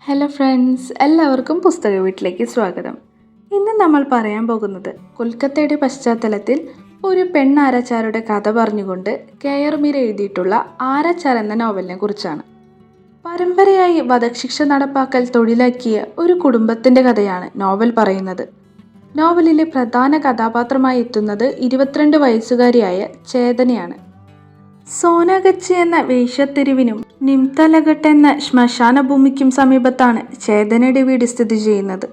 Hello friends, എല്ലാവർക്കും പുസ്തക വീട്ടിലേക്ക് സ്വാഗതം. ഇന്ന് നമ്മൾ പറയാൻ പോകുന്നത് കൊൽക്കത്തയുടെ പശ്ചാത്തലത്തിൽ ഒരു പെണ്ണാരച്ചാരുടെ കഥ പറഞ്ഞുകൊണ്ട് കെ.ആർ. മീര എഴുതിയിട്ടുള്ള ആരച്ചാർ എന്ന നോവലിനെ കുറിച്ചാണ്. പരമ്പരയായി വധശിക്ഷ നടപ്പാക്കൽ തൊഴിലാക്കിയ ഒരു കുടുംബത്തിൻ്റെ കഥയാണ് നോവൽ പറയുന്നത്. നോവലിലെ പ്രധാന കഥാപാത്രമായി എത്തുന്നത് 22 വയസ്സുകാരിയായ ചേതനയാണ്. സോനാഗച്ചി എന്ന വേശ്യാത്തെരുവിനും നിംതലഘട്ട് എന്ന ശ്മശാന ഭൂമിക്കും സമീപത്താണ് ചേതനയുടെ വീട് സ്ഥിതി ചെയ്യുന്നത്.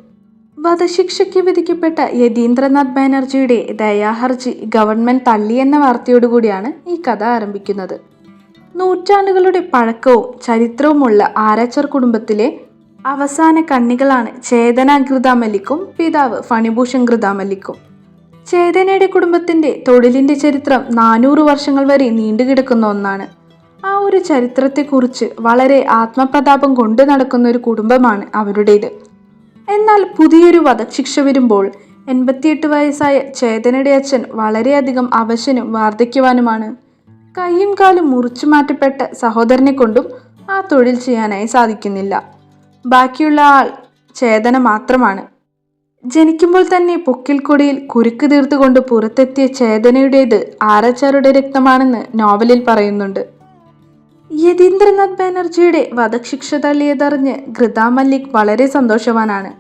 വധശിക്ഷയ്ക്ക് വിധിക്കപ്പെട്ട യതീന്ദ്രനാഥ് ബാനർജിയുടെ ദയാഹർജി ഗവൺമെന്റ് തള്ളിയെന്ന വാർത്തയോടുകൂടിയാണ് ഈ കഥ ആരംഭിക്കുന്നത്. നൂറ്റാണ്ടുകളുടെ പഴക്കവും ചരിത്രവുമുള്ള ആരാച്ചാർ കുടുംബത്തിലെ അവസാന കണ്ണികളാണ് ചേതന ഘൃതാമല്ലിക്കും പിതാവ് ഫണിഭൂഷൺ ഘൃതാമല്ലിക്കും. ചേതനയുടെ കുടുംബത്തിന്റെ തൊഴിലിന്റെ ചരിത്രം 400 വർഷങ്ങൾ വരെ നീണ്ടുകിടക്കുന്ന ഒന്നാണ്. ആ ഒരു ചരിത്രത്തെക്കുറിച്ച് വളരെ ആത്മപ്രതാപം കൊണ്ട് നടക്കുന്ന ഒരു കുടുംബമാണ് അവരുടേത്. എന്നാൽ പുതിയൊരു വധശിക്ഷ വരുമ്പോൾ 88 വയസ്സായ ചേതനയുടെ അച്ഛൻ വളരെയധികം അവശനും വാർദ്ധക്യവാനുമാണ്. കൈയും കാലും മുറിച്ചു മാറ്റപ്പെട്ട സഹോദരനെ കൊണ്ടും ആ തൊഴിൽ ചെയ്യാനായി സാധിക്കുന്നില്ല. ബാക്കിയുള്ള ആൾ ചേതന മാത്രമാണ്. ജനിക്കുമ്പോൾ തന്നെ പൊക്കിൽ കൊടിയിൽ കുരുക്ക് തീർത്തുകൊണ്ട് പുറത്തെത്തിയ ചേതനയുടേത് ആരാച്ചാരുടെ രക്തമാണെന്ന് നോവലിൽ പറയുന്നുണ്ട്. യതീന്ദ്രനാഥ് ബാനർജിയുടെ വധശിക്ഷ തള്ളിയതറിഞ്ഞ് ഘൃതാമല്ലിക് വളരെ സന്തോഷവാനാണ്.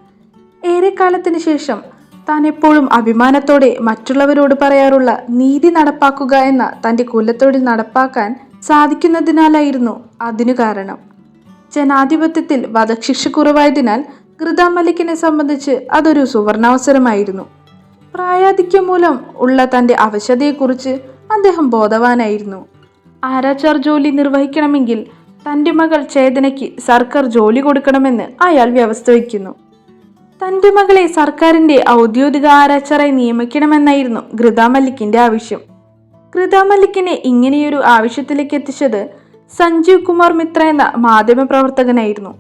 ഏറെക്കാലത്തിന് ശേഷം താൻ എപ്പോഴും അഭിമാനത്തോടെ മറ്റുള്ളവരോട് പറയാറുള്ള നീതി നടപ്പാക്കുക എന്ന തൻ്റെ കുലത്തൊഴിൽ നടപ്പാക്കാൻ സാധിക്കുന്നതിനാലായിരുന്നു അതിനു കാരണം. ജനാധിപത്യത്തിൽ വധശിക്ഷ കുറവായതിനാൽ ഘൃതാമല്ലിക്കിനെ സംബന്ധിച്ച് അതൊരു സുവർണാവസരമായിരുന്നു. പ്രായാധിക്യം മൂലം ഉള്ള തൻ്റെ അവശതയെക്കുറിച്ച് അദ്ദേഹം ബോധവാനായിരുന്നു. ആരാച്ചാർ ജോലി നിർവഹിക്കണമെങ്കിൽ തൻ്റെ മകൾ ചേതനയ്ക്ക് സർക്കാർ ജോലി കൊടുക്കണമെന്ന് അയാൾ വ്യവസ്ഥ വയ്ക്കുന്നു. തൻ്റെ മകളെ സർക്കാരിൻ്റെ ഔദ്യോഗിക ആരാച്ചാറായി നിയമിക്കണമെന്നായിരുന്നു ഘൃതാമല്ലിക്കിൻ്റെ ആവശ്യം. ഘൃതാമല്ലിക്കിനെ ഇങ്ങനെയൊരു ആവശ്യത്തിലേക്ക് എത്തിച്ചത് സഞ്ജീവ് കുമാർ മിത്ര എന്ന മാധ്യമപ്രവർത്തകനായിരുന്നു.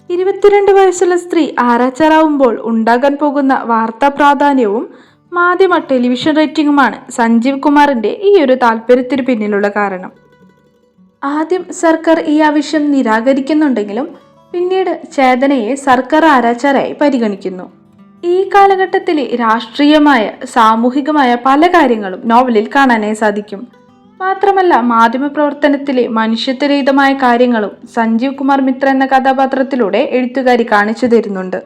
22 വയസ്സുള്ള സ്ത്രീ ആരാച്ചാറാവുമ്പോൾ ഉണ്ടാകാൻ പോകുന്ന വാർത്താ പ്രാധാന്യവും ടെലിവിഷൻ റേറ്റിംഗുമാണ് സഞ്ജീവ് കുമാറിൻ്റെ ഈ ഒരു താല്പര്യത്തിന് പിന്നിലുള്ള കാരണം. ആദ്യം സർക്കാർ ഈ ആവശ്യം നിരാകരിക്കുന്നുണ്ടെങ്കിലും പിന്നീട് ചേതനയെ സർക്കാർ ആരാച്ചാറായി പരിഗണിക്കുന്നു. ഈ കാലഘട്ടത്തിലെ രാഷ്ട്രീയമായ സാമൂഹികമായ പല കാര്യങ്ങളും നോവലിൽ കാണാനായി സാധിക്കും. മാത്രമല്ല മാധ്യമപ്രവർത്തനത്തിലെ മനുഷ്യത്വരഹിതമായ കാര്യങ്ങളും സഞ്ജീവ് കുമാർ മിത്ര എന്ന കഥാപാത്രത്തിലൂടെ എഴുത്തുകാരി കാണിച്ചു തരുന്നുണ്ട്.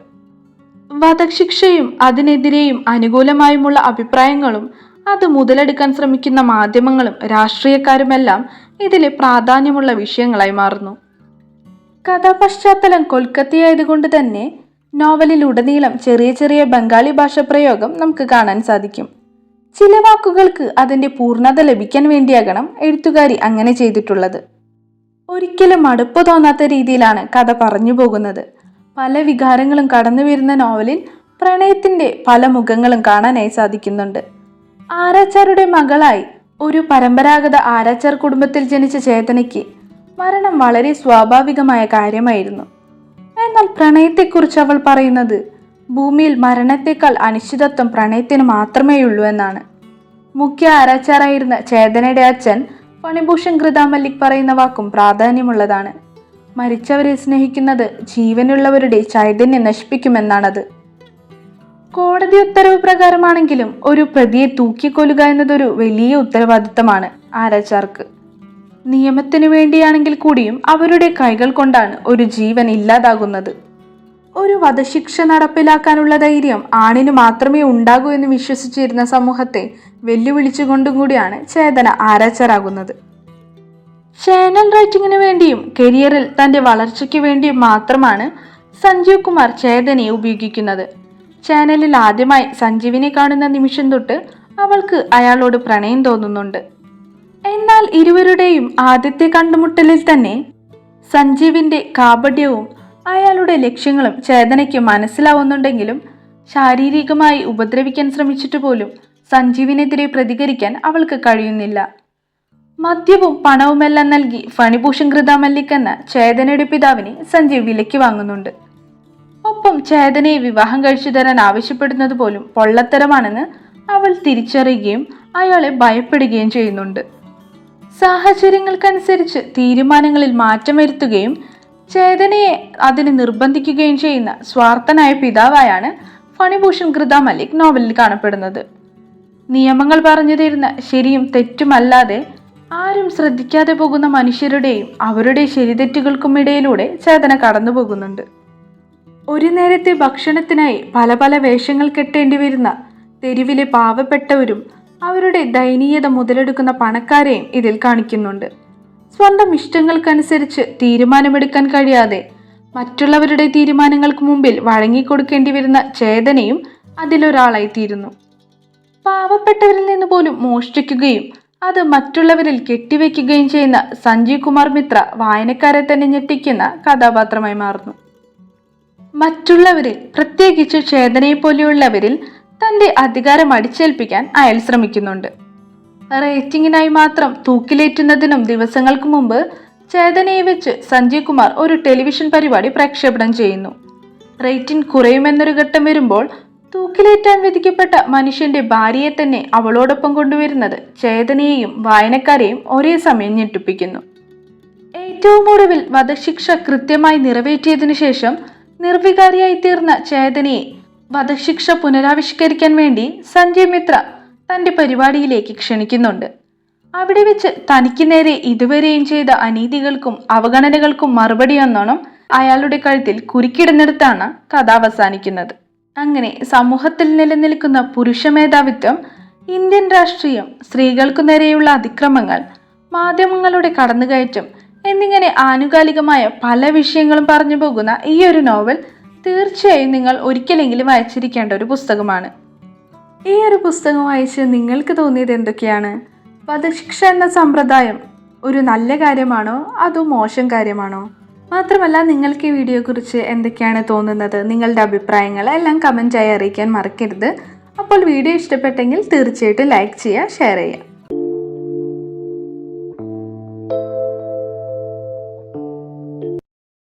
വധശിക്ഷയും അതിനെതിരെയും അനുകൂലമായുമുള്ള അഭിപ്രായങ്ങളും അത് മുതലെടുക്കാൻ ശ്രമിക്കുന്ന മാധ്യമങ്ങളും രാഷ്ട്രീയക്കാരുമെല്ലാം ഇതിലെ പ്രാധാന്യമുള്ള വിഷയങ്ങളായി മാറുന്നു. കഥാപശ്ചാത്തലം കൊൽക്കത്തയായതുകൊണ്ട് തന്നെ നോവലിലുടനീളം ചെറിയ ചെറിയ ബംഗാളി ഭാഷ പ്രയോഗം നമുക്ക് കാണാൻ സാധിക്കും. ചില വാക്കുകൾക്ക് അതിൻ്റെ പൂർണ്ണത ലഭിക്കാൻ വേണ്ടിയാകണം എഴുത്തുകാരി അങ്ങനെ ചെയ്തിട്ടുള്ളത്. ഒരിക്കലും മടുപ്പ് തോന്നാത്ത രീതിയിലാണ് കഥ പറഞ്ഞു പോകുന്നത്. പല വികാരങ്ങളും കടന്നു വരുന്ന നോവലിൽ പ്രണയത്തിൻ്റെ പല മുഖങ്ങളും കാണാനായി സാധിക്കുന്നുണ്ട്. ആരാച്ചാരുടെ മകളായി ഒരു പരമ്പരാഗത ആരാച്ചാർ കുടുംബത്തിൽ ജനിച്ച ചേതനയ്ക്ക് മരണം വളരെ സ്വാഭാവികമായ കാര്യമായിരുന്നു. എന്നാൽ പ്രണയത്തെക്കുറിച്ച് അവൾ പറയുന്നത് ഭൂമിയിൽ മരണത്തെക്കാൾ അനിശ്ചിതത്വം പ്രണയത്തിന് മാത്രമേ ഉള്ളൂ എന്നാണ്. മുഖ്യ ആരാച്ചാറായിരുന്ന ചേതനയുടെ അച്ഛൻ ഫണിഭൂഷൺ ഘൃതാമല്ലിക് പറയുന്ന വാക്കും പ്രാധാന്യമുള്ളതാണ്. മരിച്ചവരെ സ്നേഹിക്കുന്നത് ജീവനുള്ളവരുടെ ചൈതന്യം നശിപ്പിക്കുമെന്നാണത്. കോടതി ഉത്തരവ് പ്രകാരമാണെങ്കിലും ഒരു പ്രതിയെ തൂക്കിക്കൊല്ലുക എന്നതൊരു വലിയ ഉത്തരവാദിത്തമാണ് ആരാച്ചാർക്ക്. നിയമത്തിനു വേണ്ടിയാണെങ്കിൽ കൂടിയും അവരുടെ കൈകൾ കൊണ്ടാണ് ഒരു ജീവൻ ഇല്ലാതാകുന്നത്. ഒരു വധശിക്ഷ നടപ്പിലാക്കാനുള്ള ധൈര്യം ആണിന് മാത്രമേ ഉണ്ടാകൂ എന്ന് വിശ്വസിച്ചിരുന്ന സമൂഹത്തെ വെല്ലുവിളിച്ചുകൊണ്ടും കൂടിയാണ് ചേതന ആരാച്ചാറാകുന്നത്. ചാനൽ റൈറ്റിംഗിന് വേണ്ടിയും കരിയറിൽ തൻ്റെ വളർച്ചയ്ക്ക് വേണ്ടിയും മാത്രമാണ് സഞ്ജീവ് കുമാർ ചേതനയെ ഉപയോഗിക്കുന്നത്. ചാനലിൽ ആദ്യമായി സഞ്ജീവിനെ കാണുന്ന നിമിഷം തൊട്ട് അവൾക്ക് അയാളോട് പ്രണയം തോന്നുന്നുണ്ട്. എന്നാൽ ഇരുവരുടെയും ആദ്യത്തെ കണ്ടുമുട്ടലിൽ തന്നെ സഞ്ജീവിൻ്റെ കാപട്യവും അയാളുടെ ലക്ഷ്യങ്ങളും ചേതനയ്ക്ക് മനസ്സിലാവുന്നുണ്ടെങ്കിലും ശാരീരികമായി ഉപദ്രവിക്കാൻ ശ്രമിച്ചിട്ട് പോലും സഞ്ജീവിനെതിരെ പ്രതികരിക്കാൻ അവൾക്ക് കഴിയുന്നില്ല. മദ്യവും പണവുമെല്ലാം നൽകി ഫണിഭൂഷൺ ഘൃതാമല്ലിക് എന്ന ചേതനയുടെ പിതാവിനെ സഞ്ജീവ് വിലയ്ക്ക് വാങ്ങുന്നുണ്ട്. ഒപ്പം ചേതനയെ വിവാഹം കഴിച്ചു തരാൻ ആവശ്യപ്പെടുന്നത് പോലും പൊള്ളത്തരമാണെന്ന് അവൾ തിരിച്ചറിയുകയും അയാളെ ഭയപ്പെടുകയും ചെയ്യുന്നുണ്ട്. സാഹചര്യങ്ങൾക്കനുസരിച്ച് തീരുമാനങ്ങളിൽ മാറ്റം വരുത്തുകയും ചേതനയെ അതിന് നിർബന്ധിക്കുകയും ചെയ്യുന്ന സ്വാർത്ഥനായ പിതാവായാണ് ഫണിഭൂഷൺ കൃത മല്ലിക് നോവലിൽ കാണപ്പെടുന്നത്. നിയമങ്ങൾ പറഞ്ഞു തരുന്ന ശരിയും തെറ്റുമല്ലാതെ ആരും ശ്രദ്ധിക്കാതെ പോകുന്ന മനുഷ്യരുടെയും അവരുടെ ശരിതെറ്റുകൾക്കും ഇടയിലൂടെ ചേതന കടന്നു പോകുന്നുണ്ട്. ഒരു നേരത്തെ ഭക്ഷണത്തിനായി പല പല വേഷങ്ങൾ കെട്ടേണ്ടി വരുന്ന തെരുവിലെ പാവപ്പെട്ടവരും അവരുടെ ദയനീയത മുതലെടുക്കുന്ന പണക്കാരെയും ഇതിൽ കാണിക്കുന്നുണ്ട്. സ്വന്തം ഇഷ്ടങ്ങൾക്കനുസരിച്ച് തീരുമാനമെടുക്കാൻ കഴിയാതെ മറ്റുള്ളവരുടെ തീരുമാനങ്ങൾക്ക് മുമ്പിൽ വഴങ്ങിക്കൊടുക്കേണ്ടി വരുന്ന ചേതനയും അതിലൊരാളായിത്തീരുന്നു. പാവപ്പെട്ടവരിൽ നിന്ന് പോലും മോഷ്ടിക്കുകയും അത് മറ്റുള്ളവരിൽ കെട്ടിവെക്കുകയും ചെയ്യുന്ന സഞ്ജീവ് കുമാർ മിത്ര വായനക്കാരെ തന്നെ ഞെട്ടിക്കുന്ന കഥാപാത്രമായി മാറുന്നു. മറ്റുള്ളവരിൽ, പ്രത്യേകിച്ച് ചേതനയെ പോലെയുള്ളവരിൽ തന്റെ അധികാരം അടിച്ചേൽപ്പിക്കാൻ അയാൾ ശ്രമിക്കുന്നുണ്ട്. റേറ്റിംഗിനായി മാത്രം തൂക്കിലേറ്റുന്നതിനും ദിവസങ്ങൾക്ക് മുമ്പ് ചേതനയെ വെച്ച് സഞ്ജീവ് കുമാർ ഒരു ടെലിവിഷൻ പരിപാടി പ്രക്ഷേപണം ചെയ്യുന്നു. റേറ്റിംഗ് കുറയുമെന്നൊരു ഘട്ടം വരുമ്പോൾ തൂക്കിലേറ്റാൻ വിധിക്കപ്പെട്ട മനുഷ്യന്റെ ഭാര്യയെ തന്നെ അവളോടൊപ്പം കൊണ്ടുവരുന്നത് ചേതനയെയും വായനക്കാരെയും ഒരേ സമയം ഞെട്ടിപ്പിക്കുന്നു. ഏറ്റവും ഒടുവിൽ വധശിക്ഷ കൃത്യമായി നിറവേറ്റിയതിനു ശേഷം നിർവികാരിയായി തീർന്ന ചേതനയെ വധശിക്ഷ പുനരാവിഷ്കരിക്കാൻ വേണ്ടി സഞ്ജയ് മിത്ര തന്റെ പരിപാടിയിലേക്ക് ക്ഷണിക്കുന്നുണ്ട്. അവിടെ വെച്ച് തനിക്ക് നേരെ ഇതുവരെയും ചെയ്ത അനീതികൾക്കും അവഗണനകൾക്കും മറുപടി എന്നോണം അയാളുടെ കഴുത്തിൽ കുരുക്കിടുന്നിടത്താണ് കഥ അവസാനിക്കുന്നത്. അങ്ങനെ സമൂഹത്തിൽ നിലനിൽക്കുന്ന പുരുഷ മേധാവിത്വം, ഇന്ത്യൻ രാഷ്ട്രീയം, സ്ത്രീകൾക്കു നേരെയുള്ള അതിക്രമങ്ങൾ, മാധ്യമങ്ങളുടെ കടന്നുകയറ്റം എന്നിങ്ങനെ ആനുകാലികമായ പല വിഷയങ്ങളും പറഞ്ഞു പോകുന്ന ഈ ഒരു നോവൽ തീർച്ചയായും നിങ്ങൾ ഒരിക്കലെങ്കിലും വായിച്ചിരിക്കേണ്ട ഒരു പുസ്തകമാണ്. ഈ ഒരു പുസ്തകം വായിച്ച് നിങ്ങൾക്ക് തോന്നിയത് എന്തൊക്കെയാണ്? വധശിക്ഷ എന്ന സമ്പ്രദായം ഒരു നല്ല കാര്യമാണോ അതോ മോശം കാര്യമാണോ? മാത്രമല്ല, നിങ്ങൾക്ക് ഈ വീഡിയോയെക്കുറിച്ച് എന്തൊക്കെയാണ് തോന്നുന്നത്? നിങ്ങളുടെ അഭിപ്രായങ്ങൾ എല്ലാം കമൻറ്റായി അറിയിക്കാൻ മറക്കരുത്. അപ്പോൾ വീഡിയോ ഇഷ്ടപ്പെട്ടെങ്കിൽ തീർച്ചയായിട്ടും ലൈക്ക് ചെയ്യുക, ഷെയർ ചെയ്യുക.